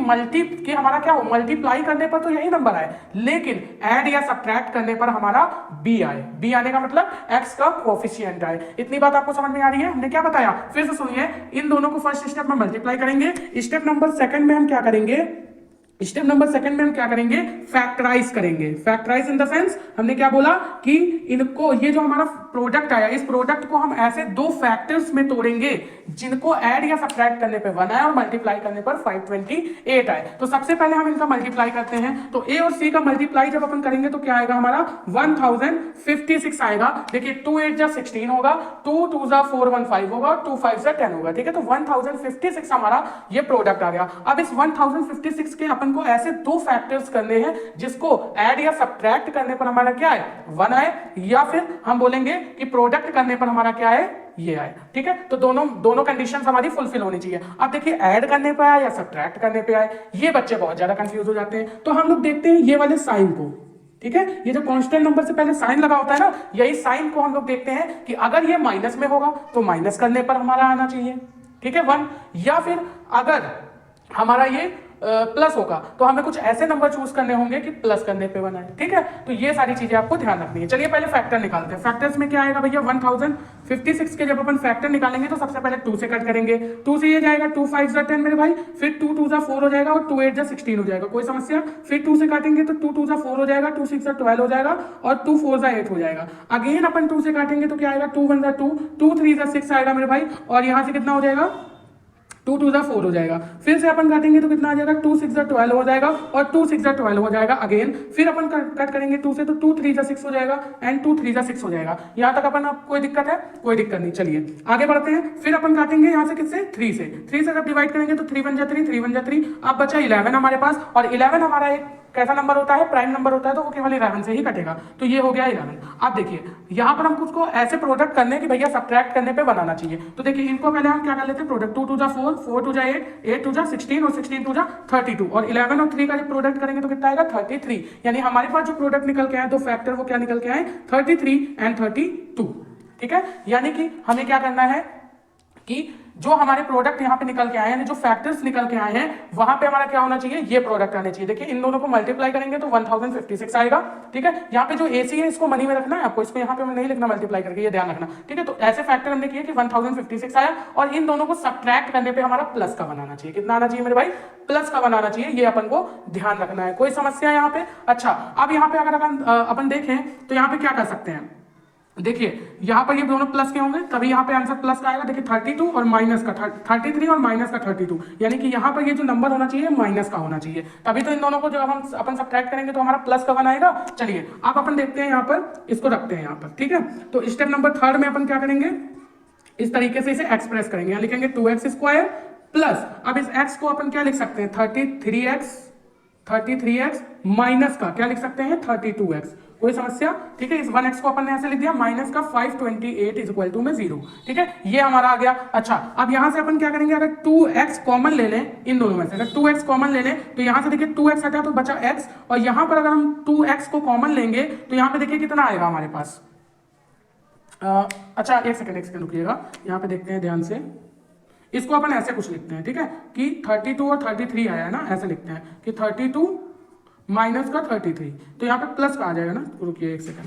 हमारा क्या हो, मल्टीप्लाई करने पर तो यही नंबर आए, लेकिन ऐड या सब्ट्रैक्ट करने पर हमारा b आए। b आने का मतलब x का कोफिशिएंट आए। इतनी बात आपको समझ में आ रही है। हमने क्या बताया, फिर से सुनिए, इन दोनों को फर्स्ट स्टेप में मल्टीप्लाई करेंगे। स्टेप नंबर सेकंड में हम क्या करेंगे, स्टेप नंबर सेकंड में हम क्या करेंगे, फैक्टराइज करेंगे। फैक्टराइज इन द सेंस हमने क्या बोला कि इनको, ये जो हमारा प्रोडक्ट आया, इस प्रोडक्ट को हम ऐसे दो फैक्टर्स में तोड़ेंगे जिनको ऐड या सब्ट्रैक्ट करने पे 1 आए और मल्टीप्लाई करने पर 528 आए। तो सबसे पहले हम इनका मल्टीप्लाई करते हैं। तो ए और सी का मल्टीप्लाई जब अपन करेंगे तो क्या आएगा हमारा 1056 आएगा। देखिए 2 8 जा 16 होगा, 2 2 जा 415 होगा और 2 5 जा 10 होगा। ठीक है, तो 1056 हमारा ये प्रोडक्ट आ गया। अब इस 1056 के अपन को ऐसे दो फैक्टर्स करने हैं जिसको ऐड या सब्ट्रैक्ट करने पर हमारा क्या है 1 आए, या फिर हम बोलेंगे कि प्रोडक्ट करने पर हमारा क्या है ये आए। ठीक है, तो दोनों कंडीशंस हमारी फुलफिल होनी चाहिए। अब देखिए ऐड करने पे आए या सब्ट्रैक्ट करने पे आए, ये बच्चे बहुत ज्यादा कंफ्यूज हो जाते हैं। तो हम लोग देखते हैं ये वाले साइन को। ठीक है, ये जो कांस्टेंट नंबर से पहले साइन लगा होता है ना, यही साइन को हम लोग देखते हैं कि अगर ये माइनस में होगा तो माइनस करने पर हमारा आना चाहिए। ठीक है 1, या फिर अगर हमारा ये प्लस होगा तो हमें कुछ ऐसे नंबर चूज करने होंगे कि प्लस करने पे बनाए। ठीक है, तो ये सारी चीजें आपको ध्यान रखनी है। चलिए पहले फैक्टर निकालते हैं। फैक्टर्स में क्या आएगा भैया 1056 के जब अपन फैक्टर निकालेंगे तो सबसे पहले 2 से कट करेंगे। 2 से ये जाएगा 2 5 जा 10 मेरे भाई, फिर 2 2 जा 4 हो जाएगा और 2 8 जा 16 हो जाएगा, कोई समस्या। फिर 2 से काटेंगे तो 2 2 जा 4 हो जाएगा, 2 6 जा 12 हो जाएगा और 2 4 जा 8 हो जाएगा। अगेन अपन 2 से काटेंगे तो क्या आएगा 2 1 जा 2, 2 3 जा 6 आएगा मेरे भाई, और यहां से कितना हो जाएगा 2 2 जा 4 हो जाएगा। फिर से अपन काटेंगे तो कितना आ जाएगा 2 6 जा 12 हो जाएगा और 2 6 जा 12 हो जाएगा अगेन। फिर अपन कट करेंगे 2 से तो 2 3 जा 6 हो जाएगा एंड 2 3 जा 6 हो जाएगा। यहां तक अपन, अब कोई दिक्कत है? कोई दिक्कत नहीं। चलिए आगे बढ़ते हैं। फिर अपन काटेंगे यहां से किससे 3 से। 3 से जब डिवाइड करेंगे तो 3 1 जा 3, 3 1 जा 3। अब बचा 11 हमारे पास, और 11 हमारा एक कैसा नंबर होता है, प्राइम नंबर होता है, तो वो केवल 11 से ही कटेगा। तो ये हो गया 11। अब देखिए यहाँ पर हमको उसको ऐसे प्रोडक्ट करने कि भैया सब्ट्रैक्ट करने पे बनाना चाहिए। तो देखिए इनको पहले हम क्या कर लेते हैं प्रोडक्ट, 2 2 जा 4, 4 2 जा 8, 8 2 जा 16 और 16 2 जा 32, और 11 और 3 का जब प्रोडक्ट करेंगे तो कितना आएगा 33। यानी हमारे पास जो प्रोडक्ट निकल के आए दो फैक्टर, वो क्या निकल के आए 33 एंड 32। ठीक है, यानी कि हमें क्या करना है कि जो हमारे प्रोडक्ट यहाँ पे निकल के आए हैं, जो फैक्टर्स निकल के आए हैं, वहां पे हमारा क्या होना चाहिए, ये प्रोडक्ट आने चाहिए। देखिए इन दोनों को मल्टीप्लाई करेंगे तो 1056 आएगा। ठीक है, यहाँ पे जो एसी है इसको मनी में रखना है आपको, इसको यहाँ पे नहीं लिखना मल्टीप्लाई करके, ये ध्यान रखना। ठीक है, तो ऐसे फैक्टर हमने किए कि 1056 आया, और इन दोनों को सब्ट्रैक्ट करने पे हमारा प्लस का बनाना चाहिए। कितना आना चाहिए मेरे भाई, प्लस का बनाना चाहिए। ये अपन को ध्यान रखना है। कोई समस्या यहाँ पे? अच्छा, अब यहाँ पे अगर अपन देखें तो यहाँ पे क्या कर सकते हैं, देखिए यहाँ पर ये दोनों प्लस के होंगे तभी यहाँ पे आंसर प्लस का आएगा। देखिए 32 और माइनस का 33 और माइनस का 32, यानी कि यहाँ पर ये जो नंबर होना चाहिए माइनस का होना चाहिए, तभी तो इन दोनों को जब हम अपन सब्ट्रैक्ट करेंगे तो हमारा प्लस का बनाएगा। चलिए अब अपन देखते हैं यहाँ पर, इसको रखते हैं यहाँ पर। ठीक है, तो स्टेप नंबर 3 में अपन क्या करेंगे, इस तरीके से इसे एक्सप्रेस करेंगे। यहाँ लिखेंगे 2x² प्लस, अब इस x को अपन क्या लिख सकते हैं 33x माइनस का क्या लिख सकते हैं 32x। कोई समस्या? ठीक है, इस 1x को अपन ने ऐसे लिख दिया, माइनस का 528 इज इक्वल टू में 0। ठीक है, ये हमारा आ गया। अच्छा, अब यहां से अपन क्या करेंगे, अगर 2x कॉमन ले लें इन दोनों में से, अगर 2x कॉमन ले लें तो यहां से देखिए 2x हटा तो बचा x, और यहां पर अगर हम 2x को कॉमन लेंगे तो यहां पे देखिए कितना आएगा हमारे पास। अच्छा एक सेकंड रुकिएगा, यहाँ पे देखते हैं ध्यान से। इसको अपन ऐसे कुछ लिखते हैं, ठीक है, कि 32 और 33 आया है ना, ऐसे लिखते हैं कि 32 माइनस का 33, तो यहाँ पे प्लस का आ जाएगा ना। रुकिए एक सेकंड,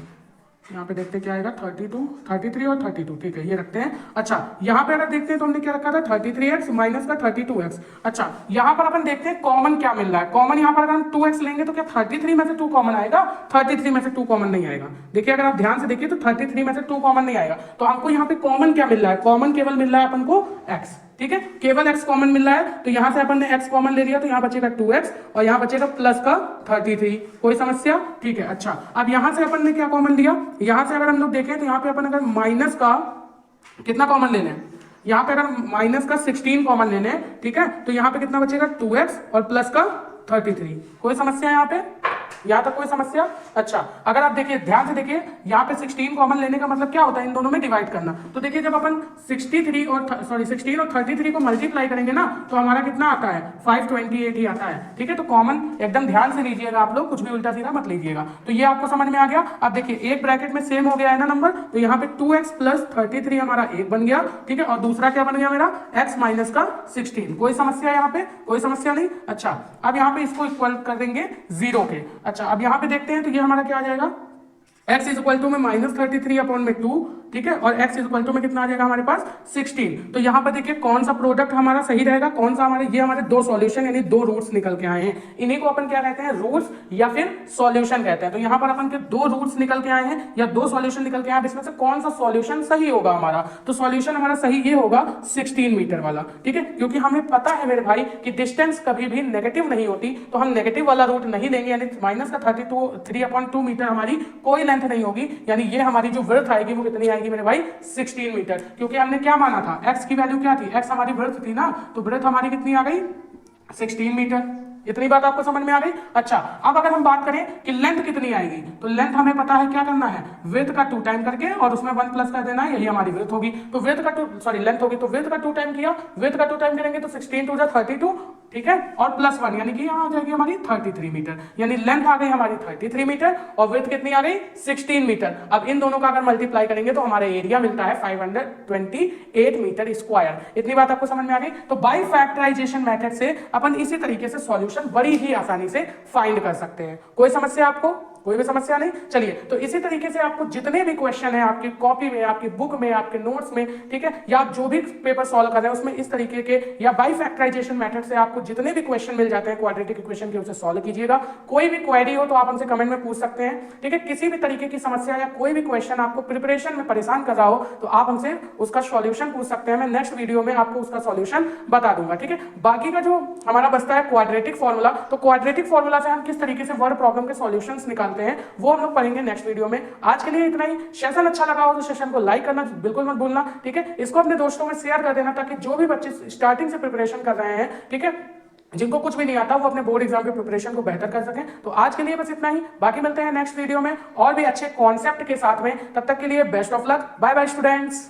यहाँ पे देखते हैं क्या आएगा 32, 33 और 32। ठीक है, ये रखते हैं। अच्छा, यहाँ पे अगर देखते हैं तो हमने क्या रखा था 33x माइनस का 32x। अच्छा, यहाँ पर अपन देखते हैं कॉमन क्या मिल रहा है। कॉमन यहाँ पर अगर हम 2x लेंगे तो क्या 33 में से 2 कॉमन आएगा? 33 में से 2 कॉमन नहीं आएगा। देखिए अगर आप ध्यान से देखिए तो 33 में से 2 कॉमन नहीं आएगा। तो हमको यहाँ पे कॉमन क्या मिल रहा है, कॉमन केवल मिल रहा है अपन को x। ठीक है, केवल x कॉमन मिल रहा है, तो यहां से अपन ने x कॉमन ले लिया तो यहाँ बचेगा 2x और यहाँ बचेगा प्लस का 33। कोई समस्या? ठीक है। अच्छा, अब यहां से अपन ने क्या कॉमन लिया, यहां से अगर हम लोग देखें तो यहाँ पे अपन अगर माइनस का कितना कॉमन ले लें, यहाँ पे अगर माइनस का 16 कॉमन ले लें, ठीक है, तो यहाँ पे कितना बचेगा 2x और प्लस का 33। कोई समस्या यहाँ पे? यहाँ तक कोई समस्या? अच्छा, अगर आप देखिए ध्यान से देखिए, यहाँ पे 16 कॉमन लेने का मतलब क्या होता है, इन दोनों में डिवाइड करना। तो देखिए जब अपन 16 और 33 को मल्टीप्लाई करेंगे ना तो हमारा कितना आता है 528 ही आता है। ठीक है, तो कॉमन एकदम ध्यान से लीजिएगा आप लोग, कुछ भी उल्टा सीधा मत लीजिएगा। तो ये आपको समझ में आ गया। अब देखिए एक ब्रैकेट में सेम हो गया है ना नंबर, तो यहाँ पे 2x प्लस 33 हमारा एक बन गया। ठीक है, और दूसरा क्या बन गया मेरा x माइनस का 16। कोई समस्या यहाँ पे? कोई समस्या नहीं। अच्छा, अब यहाँ पे इसको इक्वल कर देंगे 0 के। अच्छा, अब यहाँ पे देखते हैं तो ये हमारा क्या आ जाएगा, x इज इक्वल टू में -33 अपॉन में 2, ठीक है, और x इक्वल टू में कितना आ जाएगा हमारे पास 16। तो यहाँ पर देखिए कौन सा प्रोडक्ट हमारा सही रहेगा, कौन सा हमारे, ये हमारे दो सॉल्यूशन यानी दो रूट्स निकल के आए हैं, इन्हीं को अपन क्या कहते हैं, रूट्स या फिर सॉल्यूशन कहते हैं। तो यहाँ पर अपन के दो रूट्स निकल के आए हैं या दो सॉल्यूशन निकल के आए हैं, इसमें से कौन सा सॉल्यूशन सही होगा हमारा, तो सॉल्यूशन हमारा सही ये होगा 16 मीटर वाला, ठीक है, क्योंकि हमें पता है मेरे भाई कि डिस्टेंस कभी भी नेगेटिव नहीं होती, तो हम नेगेटिव वाला रूट नहीं लेंगे, यानी माइनस का 3/2 मीटर हमारी कोई लेंथ नहीं होगी, यानी ये हमारी जो विड्थ आएगी वो कितनी आएगी मेरे भाई 16 मीटर, क्योंकि हमने क्या माना था, x की वैल्यू क्या थी, x हमारी विड्थ थी ना, तो विड्थ हमारी कितनी आ गई 16 मीटर। इतनी बात आपको समझ में आ गई। अच्छा, अब अगर हम बात करें कि लेंथ कितनी आएगी, तो लेंथ हमें पता है क्या करना है, विड्थ का 2 टाइम करके और उसमें 1 प्लस कर देना है, यही हमारी विड्थ होगी। तो विड्थ का लेंथ होगी, तो विड्थ का 2 टाइम किया, विड्थ का 2 टाइम करेंगे तो 16 2 32, ठीक है, और +1 यानी कि यहाँ आ जाएगी हमारी 33 मीटर, यानी लेंथ आ गई हमारी 33 मीटर और विड्थ कितनी आ गई 16 मीटर। अब इन दोनों का अगर मल्टीप्लाई करेंगे तो हमारा एरिया मिलता है 528 मीटर स्क्वायर। इतनी बात आपको समझ में आ गई। तो बाई फैक्टराइजेशन मेथड से अपन इसी तरीके से सॉल्यूशन बड़ी ही आसानी से फाइंड कर सकते हैं। कोई समस्या आपको, कोई भी समस्या नहीं। चलिए, तो इसी तरीके से आपको जितने भी क्वेश्चन है आपकी कॉपी में, आपकी बुक में, आपके नोट्स में, ठीक है, या आप जो भी पेपर सॉल्व कर रहे हैं उसमें इस तरीके के या बाई फैक्टराइजेशन मेथड से आपको जितने भी क्वेश्चन मिल जाते हैं क्वाड्रेटिक इक्वेशन के, उसे सॉल्व कीजिएगा। कोई भी क्वेरी हो तो आप हमसे कमेंट में पूछ सकते हैं, ठीक है। किसी भी तरीके की समस्या या कोई भी क्वेश्चन आपको प्रिपरेशन में परेशान कर रहा हो तो आप हमसे उसका सॉल्यूशन पूछ सकते हैं। मैं नेक्स्ट वीडियो में आपको उसका सॉल्यूशन बता दूंगा, ठीक है। बाकी का जो हमारा बचता है क्वाड्रेटिक फॉर्मूला, तो क्वाड्रेटिक फॉर्मूला से हम किस तरीके से वर्ड प्रॉब्लम के सॉल्यूशंस निकालते हैं वो हम लोग पढ़ेंगे नेक्स्ट वीडियो में। आज के लिए इतना ही। सेशन अच्छा लगा हो तो सेशन को लाइक करना बिल्कुल मत भूलना, ठीक है। इसको अपने दोस्तों में शेयर कर देना ताकि जो भी बच्चे स्टार्टिंग से प्रिपरेशन कर रहे हैं, ठीक है, जिनको कुछ भी नहीं आता वो अपने बोर्ड एग्जाम के प्रिपरेशन को बेहतर कर सकें। तो आज के लिए बस इतना ही, बाकी मिलते हैं नेक्स्ट वीडियो में और भी अच्छे कॉन्सेप्ट के साथ में। तब तक के लिए best of luck, bye bye students.